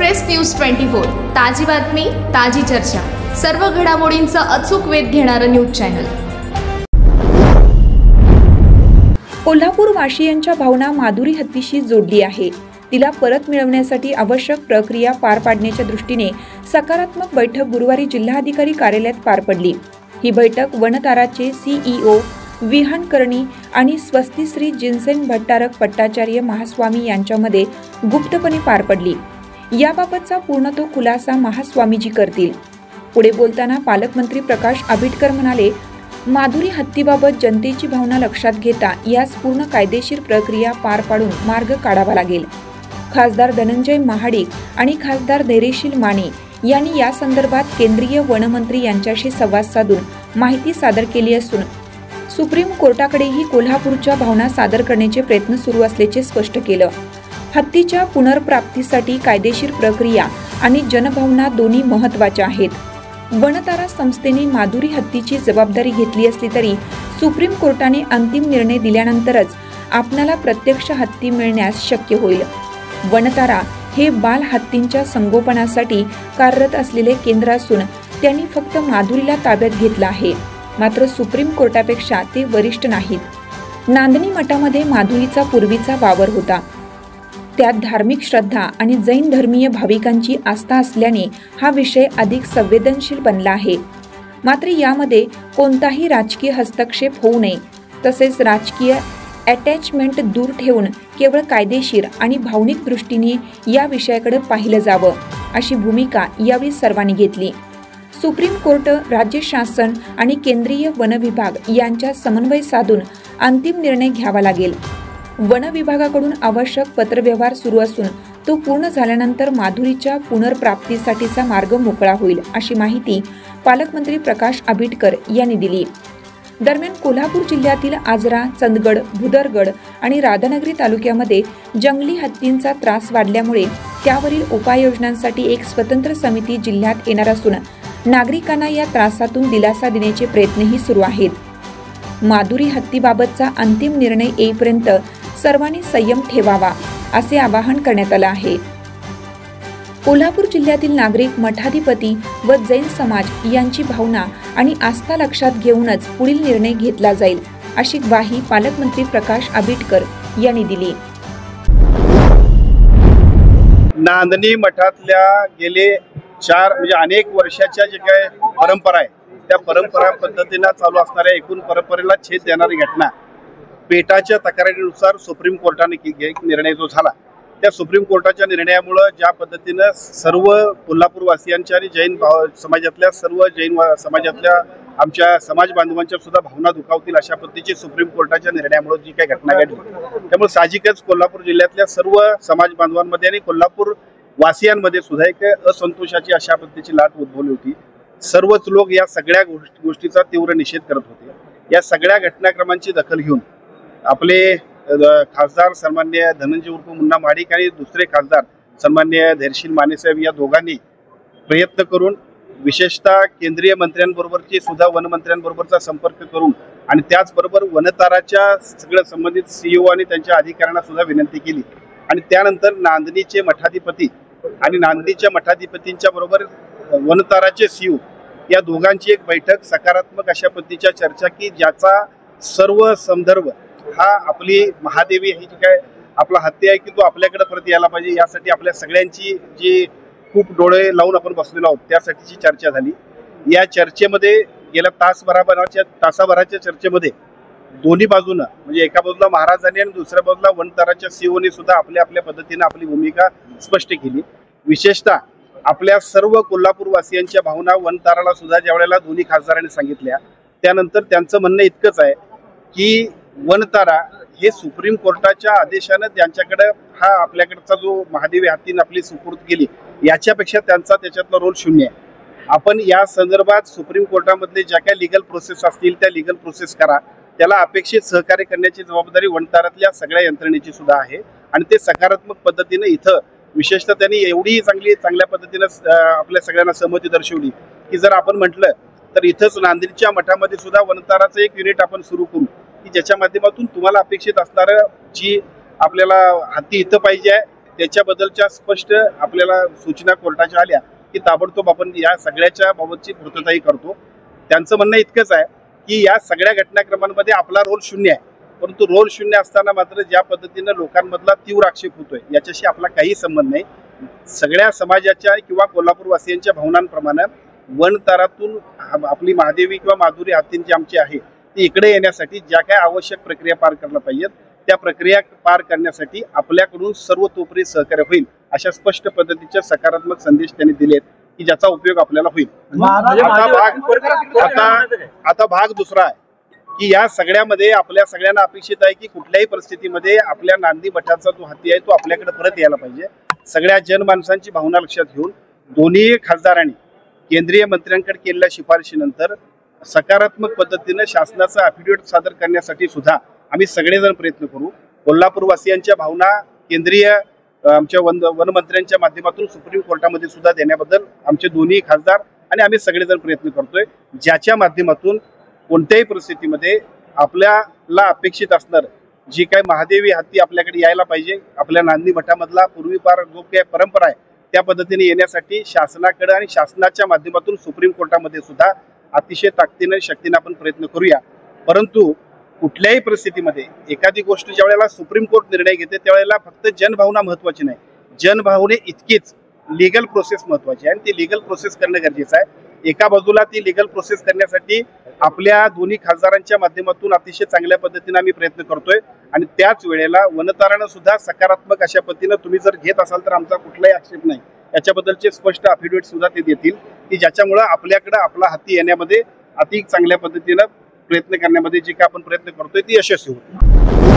Express news 24 ताजी बातमी ताजी चर्चा सर्व घडामोडींचा अचूक वेध घेणारं न्यूज चॅनल। कोल्हापूर वाशियांच्या भावना माधुरी हत्तीशी जोडली आहे। तिला परत मिळवण्यासाठी आवश्यक प्रक्रिया पार पाडण्याच्या दृष्टीने सकारात्मक बैठक गुरुवारी जिल्हाधिकारी कार्यालयात पार पडली। ही बैठक वनताराचे सीईओ विहान कर्णी आणि स्वस्तिश्री जिनसेन भट्टारक पट्टाचार्य महास्वामी यांच्यामध्ये गुप्तपणे पार पडली। याबाबतचा पूर्ण तो खुलासा महास्वामीजी करतील। पुढे बोलताना पालकमंत्री प्रकाश आबिटकर म्हणाले, माधुरी हत्तीबाबत जनतेची भावना लक्षात घेता यास पूर्ण कायदेशीर प्रक्रिया पार पाडून मार्ग काढावा लागेल। खासदार धनंजय महाडिक आणि खासदार धैर्यशील माने यांनी या संदर्भात केंद्रीय वनमंत्री यांच्याशी संवाद साधून माहिती सादर केली असून सुप्रीम कोर्टाकडेही कोल्हापूरच्या भावना सादर करण्याचे प्रयत्न सुरू असल्याचे स्पष्ट केलं। हत्तीच्या पुनर्प्राप्तीसाठी कायदेशीर प्रक्रिया आणि जनभावना दोन्ही महत्त्वाच्या आहेत। वनतारा संस्थेने माधुरी हत्तीची जबाबदारी घेतली असली तरी सुप्रीम कोर्टाने अंतिम निर्णय दिल्यानंतरच आपणाला प्रत्यक्ष हत्ती मिळण्यास शक्य होईल। वनतारा हे बाल हत्तींच्या संगोपनासाठी कार्यरत असलेले केंद्र असून त्यांनी फक्त माधुरीला ताब्यात घेतलं आहे, मात्र सुप्रीम कोर्टापेक्षा ते वरिष्ठ नाहीत। नांदणी मठामध्ये माधुरीचा पूर्वीचा वावर होता, त्यात धार्मिक श्रद्धा आणि जैन धर्मीय भाविकांची आस्था असल्याने हा विषय अधिक संवेदनशील बनला आहे। मात्र यामध्ये कोणताही राजकीय हस्तक्षेप होऊ नये, तसेच राजकीय अटॅचमेंट दूर ठेवून केवळ कायदेशीर आणि भावनिक दृष्टीने या विषयाकडे पाहिलं जावं, अशी भूमिका यावेळी सर्वांनी घेतली। सुप्रीम कोर्ट, राज्य शासन आणि केंद्रीय वन विभाग यांच्या समन्वय साधून अंतिम निर्णय घ्यावा लागेल। वन विभागाकडून आवश्यक पत्रव्यवहार सुरू असून तो पूर्ण झाल्यानंतर माधुरीच्या पुनर्प्राप्तीसाठीचा मार्ग मोकळा होईल, अशी माहिती पालकमंत्री प्रकाश आबिटकर यांनी दिली। दरम्यान कोल्हापूर जिल्ह्यातील आजरा, चंदगड, भुदरगड आणि राधानगरी तालुक्यामध्ये जंगली हत्तींचा त्रास वाढल्यामुळे त्यावरील उपाययोजनांसाठी एक स्वतंत्र समिती जिल्ह्यात येणार असून नागरिकांना या त्रासातून दिलासा देण्याचे प्रयत्नही सुरू आहेत। माधुरी हत्तीबाबतचा अंतिम निर्णय येईपर्यंत सर्वांनी संयम ठेवावा, असे आवाहन करण्यात आलं आहे। कोल्हापूर जिल्ह्यातील नागरिक, मठाधिपती व जैन समाज यांची भावना आणि आस्था लक्षात घेऊनच पुढील निर्णय घेतला जाईल, अशी ग्वाही पालकमंत्री प्रकाश आबिटकर यांनी दिली। नांदणी मठातल्या गेले 4 म्हणजे अनेक वर्षाच्या जे काय परंपरा आहे, त्या परंपरा पद्धतीने चालू असणाऱ्या एकूण परंपरेला छेद देणारी घटना पेटाच्या तक्रारीनुसार सुप्रीम कोर्टाने निर्णय जो झाला, त्या सुप्रीम कोर्टाच्या निर्णयामुळे ज्या पद्धतीनं सर्व कोल्हापूर वासियांच्या आणि जैन समाजातल्या सर्व जैन समाजातल्या आमच्या समाज बांधवांच्या सुद्धा भावना दुखावतील अशा पद्धतीची सुप्रीम कोर्टाच्या निर्णयामुळे जी काही घटना घडली, त्यामुळे साहजिकच कोल्हापूर जिल्ह्यातल्या सर्व समाज बांधवांमध्ये आणि कोल्हापूर वासियांमध्ये सुद्धा एक असंतोषाची अशा पद्धतीची लाट उद्भवली होती। सर्वच लोक या सगळ्या गोष्टीचा तीव्र निषेध करत होते। या सगळ्या घटनाक्रमांची दखल घेऊन आपले खासदार सन्माननीय धनंजय उर्फ मुन्ना महाडिक आणि दुसरे खासदार सन्माननीय धैर्यशील मानेसाहेब या दोघांनी प्रयत्न करून विशेषतः केंद्रीय मंत्र्यांबरोबरची सुद्धा वनमंत्र्यांबरोबरचा संपर्क करून आणि त्याचबरोबर वनताराच्या सगळं संबंधित सीईओ आणि त्यांच्या अधिकाऱ्यांना सुद्धा विनंती केली आणि त्यानंतर नांदणीचे मठाधिपती आणि नांदणीच्या मठाधिपतींच्या बरोबर वनताराचे सीईओ या दोघांची एक बैठक सकारात्मक अशा पद्धतीच्या चर्चा की ज्याचा सर्व संदर्भ हा आपली महादेवी ही जी काय आपला हत्ती आहे की तो आपल्याकडे परत यायला पाहिजे, यासाठी आपल्या सगळ्यांची जी खूप डोळे लावून आपण बसलेलो आहोत त्यासाठीची चर्चा झाली। या चर्चेमध्ये गेल्या तासाभराच्या चर्चेमध्ये दोन्ही बाजूनं म्हणजे एका बाजूला महाराजांनी आणि दुसऱ्या बाजूला वनताराच्या सीईओनी सुद्धा आपल्या आपल्या पद्धतीने आपली भूमिका स्पष्ट केली। विशेषतः आपल्या सर्व कोल्हापूर वासियांच्या भावना वनताराला सुद्धा ज्या वेळेला दोन्ही खासदारांनी सांगितल्या, त्यानंतर त्यांचं म्हणणं इतकंच आहे की वनतारा हे सुप्रीम कोर्टाच्या आदेशानं त्यांच्याकडे हा आपल्याकडचा जो महादेवी हत्तीने आपली सुपूर्द केली याच्यापेक्षा त्यांचा त्याच्यातला रोल शून्य आहे। आपण या संदर्भात सुप्रीम कोर्टामधले ज्या काही लिगल प्रोसेस असतील त्या लिगल प्रोसेस करा, त्याला अपेक्षित सहकार्य करण्याची जबाबदारी वनतारातल्या सगळ्या यंत्रणेची सुद्धा आहे आणि ते सकारात्मक पद्धतीने इथं विशेषतः त्यांनी एवढी चांगल्या पद्धतीने आपल्या सगळ्यांना सहमती दर्शवली की जर आपण म्हटलं तर इथंच नांदेडच्या मठामध्ये सुद्धा वनताराचं एक युनिट आपण सुरू करू की ज्याच्या माध्यमातून तुम्हाला अपेक्षित असणारं जी आपल्याला हत्ती इथं पाहिजे आहे त्याच्याबद्दलच्या स्पष्ट आपल्याला सूचना कोर्टाच्या आल्या की ताबडतोब आपण या सगळ्याच्या बाबतची पूर्तताही करतो. त्यांचं म्हणणं इतकंच आहे की या सगळ्या घटनाक्रमांमध्ये आपला रोल शून्य आहे, परंतु रोल शून्य असताना मात्र ज्या पद्धतीनं लोकांमधला तीव्र आक्षेप होतोय याच्याशी आपला काही संबंध नाही. सगळ्या समाजाच्या किंवा कोल्हापूरवासियांच्या भावनांप्रमाणे वनतारातून आपली महादेवी किंवा माधुरी हातीन जी आमची आहे ती इकडे येण्यासाठी ज्या काय आवश्यक प्रक्रिया पार करायला पाहिजेत त्या प्रक्रिया पार करण्यासाठी आपल्याकडून सर्वतोपरी सहकार्य होईल अशा स्पष्ट पद्धतीचे सकारात्मक संदेश त्यांनी दिलेत की ज्याचा उपयोग आपल्याला होईल. आता भाग दुसरा आहे की या सगळ्यामध्ये आपल्या सगळ्यांना अपेक्षित आहे की कुठल्याही परिस्थितीमध्ये आपल्या नांदी मठाचा जो हत्ती आहे तो आपल्याकडे परत यायला पाहिजे. सगळ्या जनमानसांची भावना लक्षात घेऊन दोन्ही खासदारांनी केंद्रीय मंत्र्यांकडे केलेल्या शिफारशीनंतर सकारात्मक पद्धतीने शासनाचं अफिडेव्हिट सादर करण्यासाठी सुद्धा आम्ही सगळेजण प्रयत्न करू. कोल्हापूरवासियांच्या भावना केंद्रीय आमच्या वनमंत्र्यांच्या माध्यमातून सुप्रीम कोर्टामध्ये सुद्धा देण्याबद्दल आमचे दोन्ही खासदार आणि आम्ही सगळेजण प्रयत्न करतोय, ज्याच्या माध्यमातून कोणत्याही परिस्थितीमध्ये आपल्याला अपेक्षित असणार जी काही महादेवी हत्ती आपल्याकडे यायला पाहिजे, आपल्या नांदी मठामधला पूर्वीपार जो काही परंपरा आहे त्या पद्धतीने येण्यासाठी शासनाकडे आणि शासनाच्या माध्यमातून सुप्रीम कोर्टामध्ये सुद्धा अतिशय ताकदीने शक्तीने आपण प्रयत्न करूया. परंतु कुठल्याही परिस्थितीमध्ये एखादी गोष्ट ज्या वेळेला सुप्रीम कोर्ट निर्णय घेते त्यावेळेला फक्त जनभावना महत्वाची नाही, जनभावने इतकीच लिगल प्रोसेस महत्वाची आहे आणि ती लिगल प्रोसेस करणं गरजेचं आहे. एका बाजूला ती लिगल प्रोसेस करण्यासाठी आपल्या दोन्ही खासदारांच्या माध्यमातून अतिशय चांगल्या पद्धतीने आम्ही प्रयत्न करतोय आणि त्याच वेळेला वनतारानं सुद्धा सकारात्मक अशा पद्धतीनं तुम्ही जर घेत असाल तर आमचा कुठलाही आक्षेप नाही याच्याबद्दलचे स्पष्ट अफिडेव्हिट सुद्धा ते देतील की ज्याच्यामुळे आपल्याकडे आपला हत्ती येण्यामध्ये अति चांगल्या पद्धतीनं प्रयत्न करण्यामध्ये जे काय आपण प्रयत्न करतोय ती यशस्वी होईल.